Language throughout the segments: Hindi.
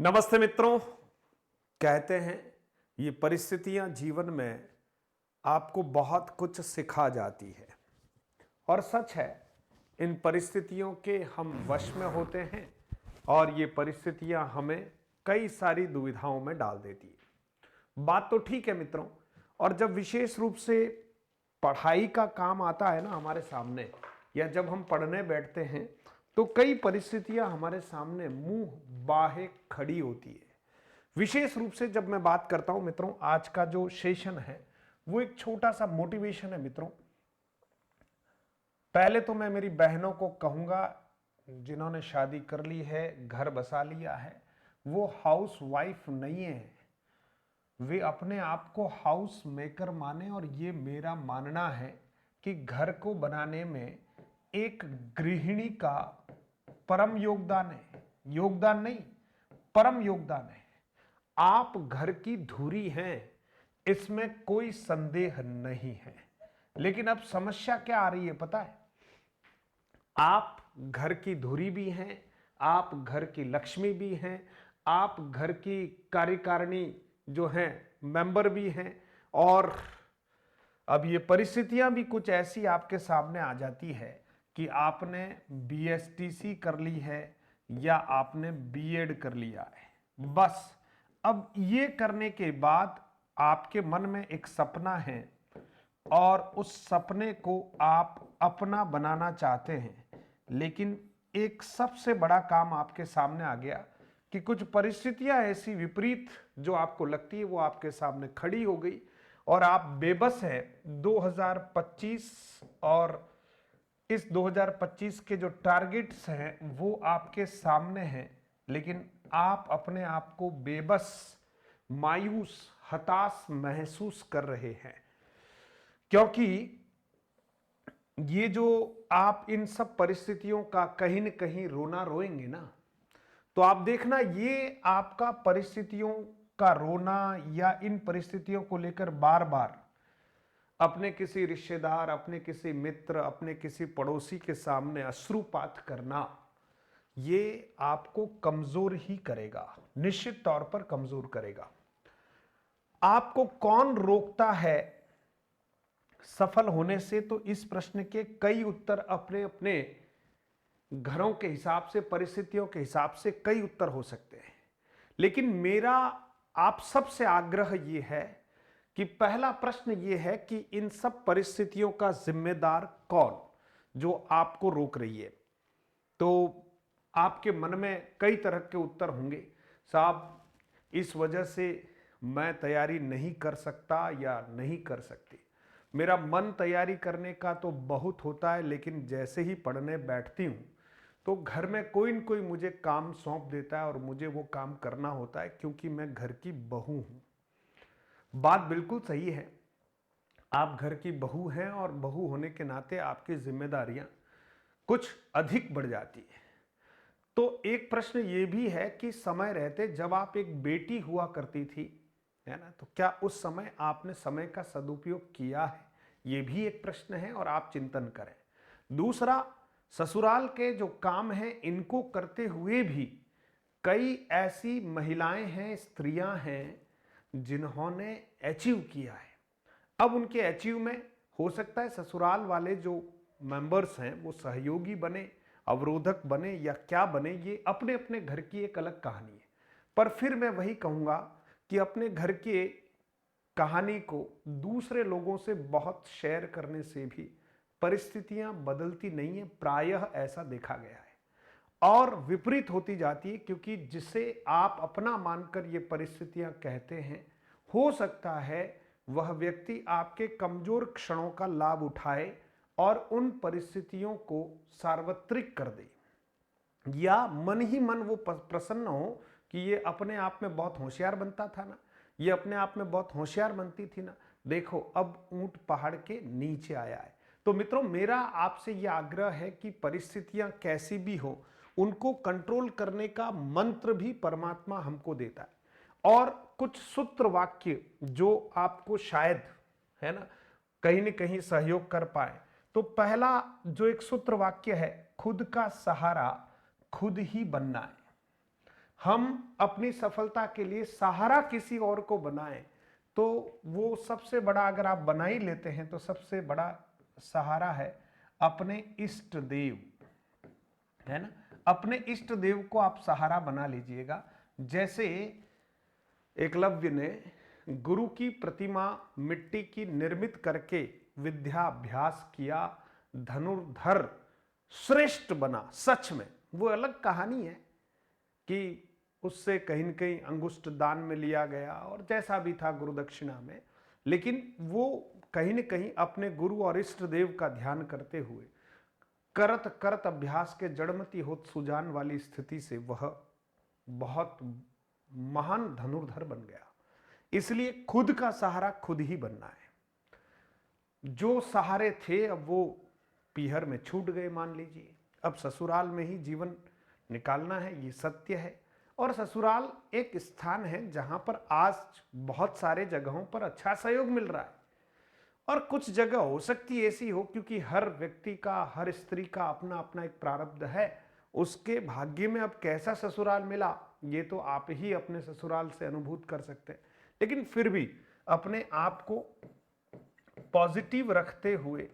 नमस्ते मित्रों। कहते हैं ये परिस्थितियां जीवन में आपको बहुत कुछ सिखा जाती है और सच है। इन परिस्थितियों के हम वश में होते हैं और ये परिस्थितियां हमें कई सारी दुविधाओं में डाल देती है। बात तो ठीक है मित्रों। और जब विशेष रूप से पढ़ाई का काम आता है ना हमारे सामने, या जब हम पढ़ने बैठते हैं तो कई परिस्थितियां हमारे सामने मुंह बाहे खड़ी होती है। विशेष रूप से जब मैं बात करता हूं मित्रों, आज का जो सेशन है वो एक छोटा सा मोटिवेशन है मित्रों। पहले तो मैं मेरी बहनों को कहूंगा जिन्होंने शादी कर ली है, घर बसा लिया है, वो हाउस वाइफ नहीं है, वे अपने आप को हाउस मेकर माने। और ये मेरा मानना है कि घर को बनाने में एक गृहिणी का परम योगदान है। योगदान नहीं, परम योगदान है। आप घर की धुरी हैं, इसमें कोई संदेह नहीं है। लेकिन अब समस्या क्या आ रही है पता है? आप घर की धुरी भी हैं, आप घर की लक्ष्मी भी हैं, आप घर की कार्यकारिणी जो हैं मेंबर भी हैं। और अब ये परिस्थितियां भी कुछ ऐसी आपके सामने आ जाती है कि आपने बीएसटीसी कर ली है या आपने बीएड कर लिया है। बस अब ये करने के बाद आपके मन में एक सपना है और उस सपने को आप अपना बनाना चाहते हैं। लेकिन एक सबसे बड़ा काम आपके सामने आ गया कि कुछ परिस्थितियां ऐसी विपरीत जो आपको लगती है वो आपके सामने खड़ी हो गई और आप बेबस हैं। 2025 और इस 2025 के जो टारगेट्स हैं वो आपके सामने हैं, लेकिन आप अपने आप को बेबस, मायूस, हताश महसूस कर रहे हैं। क्योंकि ये जो आप इन सब परिस्थितियों का कहीं न कहीं रोना रोएंगे ना, तो आप देखना ये आपका परिस्थितियों का रोना या इन परिस्थितियों को लेकर बार बार अपने किसी रिश्तेदार, अपने किसी मित्र, अपने किसी पड़ोसी के सामने अश्रुपात करना, ये आपको कमजोर ही करेगा, निश्चित तौर पर कमजोर करेगा। आपको कौन रोकता है सफल होने से? तो इस प्रश्न के कई उत्तर अपने अपने घरों के हिसाब से, परिस्थितियों के हिसाब से कई उत्तर हो सकते हैं। लेकिन मेरा आप सबसे आग्रह यह है कि पहला प्रश्न यह है कि इन सब परिस्थितियों का जिम्मेदार कौन जो आपको रोक रही है? तो आपके मन में कई तरह के उत्तर होंगे। साहब, इस वजह से मैं तैयारी नहीं कर सकता या नहीं कर सकती। मेरा मन तैयारी करने का तो बहुत होता है, लेकिन जैसे ही पढ़ने बैठती हूं तो घर में कोई न कोई मुझे काम सौंप देता है और मुझे वो काम करना होता है, क्योंकि मैं घर की बहू हूं। बात बिल्कुल सही है, आप घर की बहू हैं और बहू होने के नाते आपकी जिम्मेदारियां कुछ अधिक बढ़ जाती है। तो एक प्रश्न ये भी है कि समय रहते जब आप एक बेटी हुआ करती थी, है ना, तो क्या उस समय आपने समय का सदुपयोग किया है? ये भी एक प्रश्न है और आप चिंतन करें। दूसरा, ससुराल के जो काम हैं इनको करते हुए भी कई ऐसी महिलाएं हैं, स्त्रियां हैं जिन्होंने अचीव किया है। अब उनके अचीव में हो सकता है ससुराल वाले जो मेंबर्स हैं वो सहयोगी बने, अवरोधक बने या क्या बने, ये अपने अपने घर की एक अलग कहानी है। पर फिर मैं वही कहूंगा कि अपने घर के कहानी को दूसरे लोगों से बहुत शेयर करने से भी परिस्थितियां बदलती नहीं है। प्रायः ऐसा देखा गया है और विपरीत होती जाती है, क्योंकि जिसे आप अपना मानकर ये परिस्थितियां कहते हैं, हो सकता है वह व्यक्ति आपके कमजोर क्षणों का लाभ उठाए और उन परिस्थितियों को सार्वत्रिक कर दे, या मन ही मन वो प्रसन्न हो कि ये अपने आप में बहुत होशियार बनता था ना, ये अपने आप में बहुत होशियार बनती थी ना, देखो अब ऊंट पहाड़ के नीचे आया है। तो मित्रों, मेरा आपसे यह आग्रह है कि परिस्थितियां कैसी भी हो, उनको कंट्रोल करने का मंत्र भी परमात्मा हमको देता है। और कुछ सूत्र वाक्य जो आपको शायद, है ना, कहीं न कहीं सहयोग कर पाए। तो पहला जो एक सूत्र वाक्य है, खुद का सहारा खुद ही बनना है। हम अपनी सफलता के लिए सहारा किसी और को बनाएं, तो वो सबसे बड़ा, अगर आप बना ही लेते हैं तो सबसे बड़ा सहारा है अपने इष्ट देव, है ना। अपने इष्ट देव को आप सहारा बना लीजिएगा। जैसे एकलव्य ने गुरु की प्रतिमा मिट्टी की निर्मित करके विद्याभ्यास किया, धनुर्धर श्रेष्ठ बना। सच में वो अलग कहानी है कि उससे कहीं न कहीं अंगुष्ठ दान में लिया गया और जैसा भी था गुरु दक्षिणा में, लेकिन वो कहीं न कहीं अपने गुरु और इष्ट देव का ध्यान करते हुए करत करत अभ्यास के जड़मती होत सुजान वाली स्थिति से वह बहुत महान धनुर्धर बन गया। इसलिए खुद का सहारा खुद ही बनना है। जो सहारे थे अब वो पीहर में छूट गए, मान लीजिए। अब ससुराल में ही जीवन निकालना है, ये सत्य है। और ससुराल एक स्थान है जहां पर आज बहुत सारे जगहों पर अच्छा सहयोग मिल रहा है, और कुछ जगह हो सकती ऐसी हो, क्योंकि हर व्यक्ति का, हर स्त्री का अपना अपना एक प्रारब्ध है। उसके भाग्य में अब कैसा ससुराल मिला ये तो आप ही अपने ससुराल से अनुभूत कर सकते हैं। लेकिन फिर भी अपने आप को पॉजिटिव रखते हुए,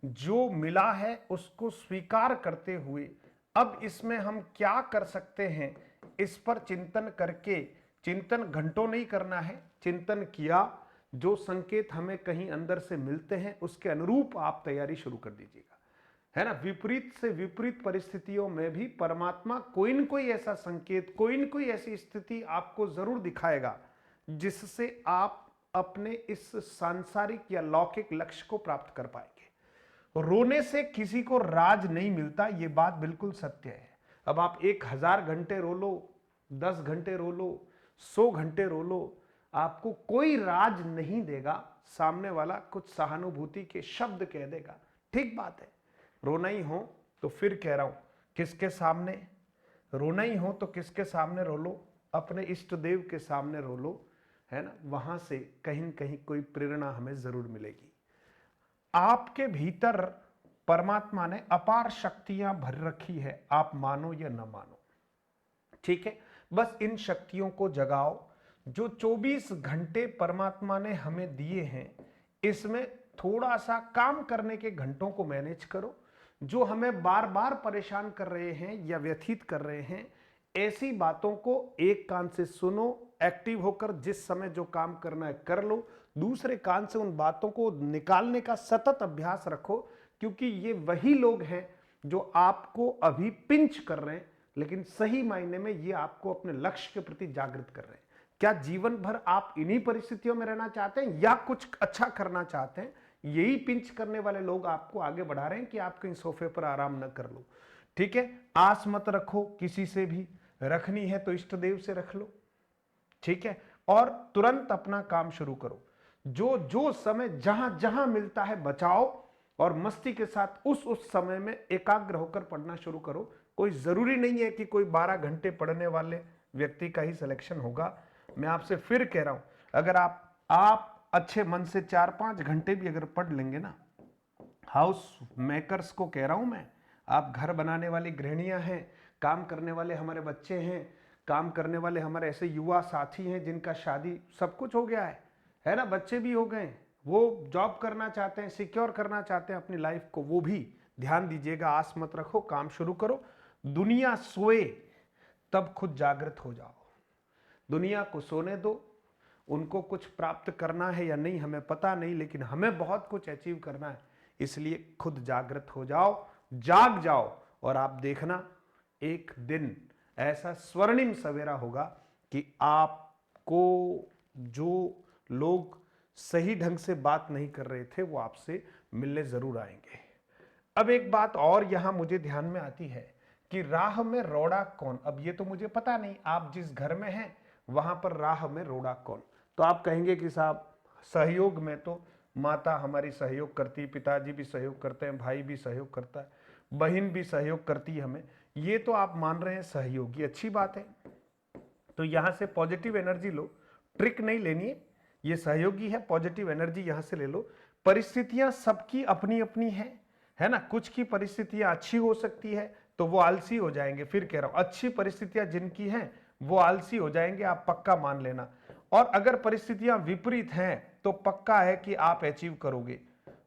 जो मिला है उसको स्वीकार करते हुए, अब इसमें हम क्या कर सकते हैं इस पर चिंतन करके, चिंतन घंटों नहीं करना है, चिंतन किया, जो संकेत हमें कहीं अंदर से मिलते हैं उसके अनुरूप आप तैयारी शुरू कर दीजिएगा, है ना। विपरीत से विपरीत परिस्थितियों में भी परमात्मा कोई न कोई ऐसा संकेत, कोई न कोई ऐसी स्थिति आपको जरूर दिखाएगा जिससे आप अपने इस सांसारिक या लौकिक लक्ष्य को प्राप्त कर पाएंगे। रोने से किसी को राज नहीं मिलता, ये बात बिल्कुल सत्य है। अब आप 1000 घंटे रो लो, 10 घंटे रो लो, 100 घंटे रो लो, आपको कोई राज नहीं देगा। सामने वाला कुछ सहानुभूति के शब्द कह देगा, ठीक बात है। रोना ही हो तो फिर कह रहा हूं, किसके सामने रोना ही हो तो किसके सामने रो लो, अपने इष्ट देव के सामने रो लो, है ना। वहां से कहीं न कहीं कोई प्रेरणा हमें जरूर मिलेगी। आपके भीतर परमात्मा ने अपार शक्तियां भर रखी है, आप मानो या न मानो, ठीक है। बस इन शक्तियों को जगाओ। जो 24 घंटे परमात्मा ने हमें दिए हैं, इसमें थोड़ा सा काम करने के घंटों को मैनेज करो। जो हमें बार बार परेशान कर रहे हैं या व्यथित कर रहे हैं, ऐसी बातों को एक कान से सुनो, एक्टिव होकर जिस समय जो काम करना है कर लो, दूसरे कान से उन बातों को निकालने का सतत अभ्यास रखो, क्योंकि ये वही लोग हैं जो आपको अभी पिंच कर रहे हैं, लेकिन सही मायने में ये आपको अपने लक्ष्य के प्रति जागृत कर रहे हैं। क्या जीवन भर आप इन्हीं परिस्थितियों में रहना चाहते हैं या कुछ अच्छा करना चाहते हैं? यही पिंच करने वाले लोग आपको आगे बढ़ा रहे हैं कि आप कहीं सोफे पर आराम न कर लो, ठीक है। आस मत रखो किसी से भी, रखनी है तो इष्ट देव से रख लो, ठीक है। और तुरंत अपना काम शुरू करो। जो जो समय जहां जहां मिलता है बचाओ, और मस्ती के साथ उस समय में एकाग्र होकर पढ़ना शुरू करो। कोई जरूरी नहीं है कि कोई 12 घंटे पढ़ने वाले व्यक्ति का ही सिलेक्शन होगा। मैं आपसे फिर कह रहा हूं, अगर आप अच्छे मन से 4-5 घंटे भी अगर पढ़ लेंगे ना, हाउस मेकर्स को कह रहा हूं मैं, आप घर बनाने वाली गृहिणियां हैं, काम करने वाले हमारे बच्चे हैं, काम करने वाले हमारे ऐसे युवा साथी हैं जिनका शादी सब कुछ हो गया है ना, बच्चे भी हो गए, वो जॉब करना चाहते हैं, सिक्योर करना चाहते हैं अपनी लाइफ को, वो भी ध्यान दीजिएगा। आस मत रखो, काम शुरू करो। दुनिया सोए तब खुद जागृत हो जाओ। दुनिया को सोने दो, उनको कुछ प्राप्त करना है या नहीं हमें पता नहीं, लेकिन हमें बहुत कुछ अचीव करना है, इसलिए खुद जागृत हो जाओ, जाग जाओ। और आप देखना एक दिन ऐसा स्वर्णिम सवेरा होगा कि आपको जो लोग सही ढंग से बात नहीं कर रहे थे वो आपसे मिलने जरूर आएंगे। अब एक बात और यहां मुझे ध्यान में आती है कि राह में रोड़ा कौन। अब ये तो मुझे पता नहीं आप जिस घर में हैं वहां पर राह में रोड़ा कौन। तो आप कहेंगे कि साहब सहयोग में तो माता हमारी सहयोग करती, पिताजी भी सहयोग करते हैं, भाई भी सहयोग करता है, बहन भी सहयोग करती है हमें। ये तो आप मान रहे हैं सहयोगी, अच्छी बात है। तो यहां से पॉजिटिव एनर्जी लो, ट्रिक नहीं लेनी है, ये सहयोगी है, पॉजिटिव एनर्जी यहां से ले लो। परिस्थितियां सबकी अपनी अपनी है ना। कुछ की परिस्थितियां अच्छी हो सकती है तो वो आलसी हो जाएंगे। फिर कह रहा हूं, अच्छी परिस्थितियां जिनकी हैं वो आलसी हो जाएंगे, आप पक्का मान लेना। और अगर परिस्थितियां विपरीत हैं तो पक्का है कि आप अचीव करोगे,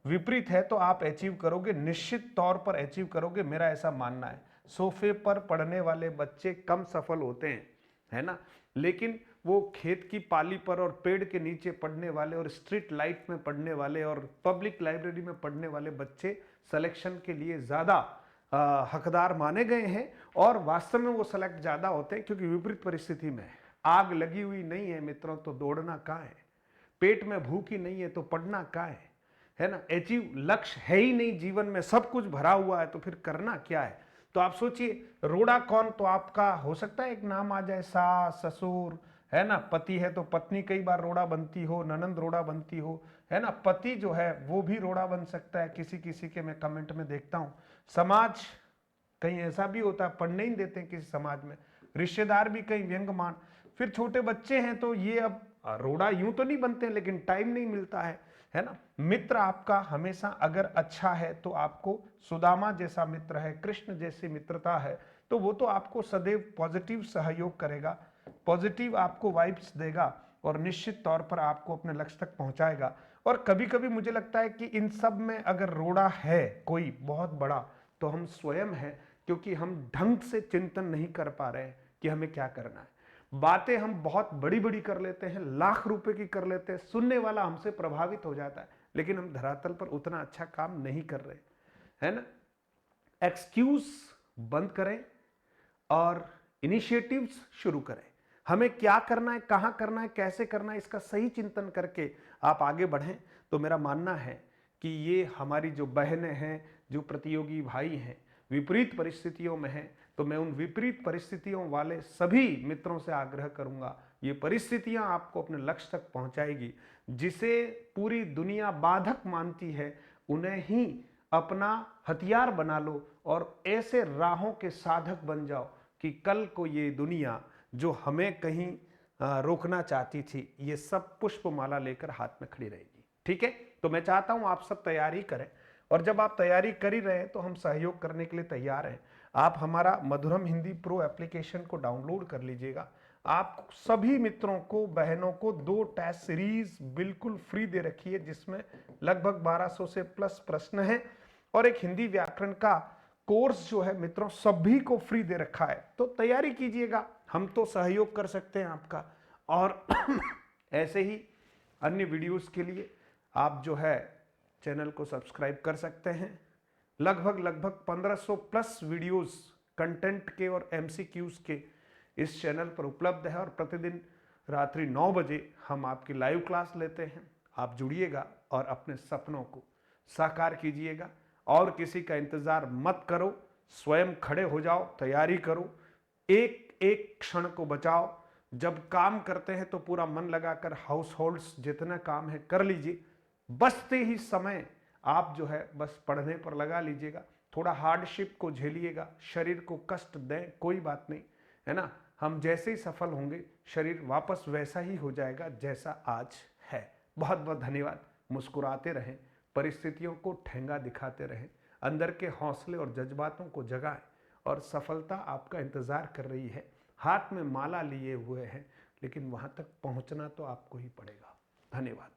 विपरीत है तो आप अचीव करोगे, निश्चित तौर पर अचीव करोगे, मेरा ऐसा मानना है। सोफे पर पढ़ने वाले बच्चे कम सफल होते हैं, है ना, लेकिन वो खेत की पाली पर और पेड़ के नीचे पढ़ने वाले और स्ट्रीट लाइट में पढ़ने वाले और पब्लिक लाइब्रेरी में पढ़ने वाले बच्चे सिलेक्शन के लिए ज्यादा हकदार माने गए हैं। और वास्तव में वो सेलेक्ट ज्यादा होते हैं, क्योंकि विपरीत परिस्थिति में आग लगी हुई नहीं है मित्रों तो दौड़ना कहाँ है, पेट में भूख ही नहीं है तो पढ़ना कहाँ है ना, अचीव लक्ष्य है ही नहीं जीवन में, सब कुछ भरा हुआ है तो फिर करना क्या है। तो आप सोचिए, रोड़ा कौन, तो आपका हो सकता है एक नाम आ जाए, सास ससुर, है ना, पति है तो पत्नी कई बार रोड़ा बनती हो, ननंद रोड़ा बनती हो, है ना, पति जो है वो भी रोड़ा बन सकता है, किसी किसी के मैं कमेंट में देखता हूं। समाज कहीं ऐसा भी होता है, पढ़ने ही देते हैं किसी समाज में, रिश्तेदार भी कहीं व्यंग्यमान, फिर छोटे बच्चे हैं तो ये अब रोड़ा यूं तो नहीं बनते, लेकिन टाइम नहीं मिलता है ना। मित्र आपका हमेशा अगर अच्छा है तो आपको सुदामा जैसा मित्र है, कृष्ण जैसी मित्रता है, तो वो तो आपको सदैव पॉजिटिव सहयोग करेगा, पॉजिटिव आपको वाइब्स देगा और निश्चित तौर पर आपको अपने लक्ष्य तक पहुंचाएगा। और कभी कभी मुझे लगता है कि इन सब में अगर रोड़ा है कोई बहुत बड़ा तो हम स्वयं हैं, क्योंकि हम ढंग से चिंतन नहीं कर पा रहे हैं कि हमें क्या करना है। बातें हम बहुत बड़ी बड़ी कर लेते हैं, लाख रुपए की कर लेते हैं, सुनने वाला हमसे प्रभावित हो जाता है, लेकिन हम धरातल पर उतना अच्छा काम नहीं कर रहे, है ना। एक्सक्यूज बंद करें और इनिशिएटिव्स शुरू करें। हमें क्या करना है, कहां करना है, कैसे करना है, इसका सही चिंतन करके आप आगे बढ़ें तो मेरा मानना है कि ये हमारी जो बहनें हैं, जो प्रतियोगी भाई हैं, विपरीत परिस्थितियों में हैं, तो मैं उन विपरीत परिस्थितियों वाले सभी मित्रों से आग्रह करूंगा, ये परिस्थितियां आपको अपने लक्ष्य तक पहुंचाएगी। जिसे पूरी दुनिया बाधक मानती है उन्हें ही अपना हथियार बना लो और ऐसे राहों के साधक बन जाओ कि कल को ये दुनिया जो हमें कहीं रोकना चाहती थी, ये सब पुष्पमाला लेकर हाथ में खड़ी रहेगी। ठीक है, तो मैं चाहता हूं आप सब तैयारी करें, और जब आप तैयारी कर ही रहे हैं तो हम सहयोग करने के लिए तैयार हैं। आप हमारा मधुरम हिंदी प्रो एप्लीकेशन को डाउनलोड कर लीजिएगा। आप सभी मित्रों को, बहनों को 2 टेस्ट सीरीज बिल्कुल फ्री दे रखी है, जिसमें लगभग 1200 से प्लस प्रश्न हैं, और एक हिंदी व्याकरण का कोर्स जो है मित्रों सभी को फ्री दे रखा है। तो तैयारी कीजिएगा, हम तो सहयोग कर सकते हैं आपका। और ऐसे ही अन्य वीडियोस के लिए आप जो है चैनल को सब्सक्राइब कर सकते हैं। लगभग 1500 प्लस वीडियोस कंटेंट के और एमसीक्यूज के इस चैनल पर उपलब्ध है, और प्रतिदिन रात्रि 9 बजे हम आपकी लाइव क्लास लेते हैं। आप जुड़िएगा और अपने सपनों को साकार कीजिएगा, और किसी का इंतजार मत करो, स्वयं खड़े हो जाओ, तैयारी करो, एक एक क्षण को बचाओ। जब काम करते हैं तो पूरा मन लगाकर हाउस होल्ड्स जितना काम है कर लीजिए, बचते ही समय आप जो है बस पढ़ने पर लगा लीजिएगा। थोड़ा हार्डशिप को झेलिएगा, शरीर को कष्ट दें कोई बात नहीं, है ना, हम जैसे ही सफल होंगे शरीर वापस वैसा ही हो जाएगा जैसा आज है। बहुत बहुत धन्यवाद। मुस्कुराते रहें, परिस्थितियों को ठेंगा दिखाते रहें, अंदर के हौसले और जज्बातों को जगाएं, और सफलता आपका इंतजार कर रही है। हाथ में माला लिए हुए हैं, लेकिन वहां तक पहुंचना तो आपको ही पड़ेगा। धन्यवाद।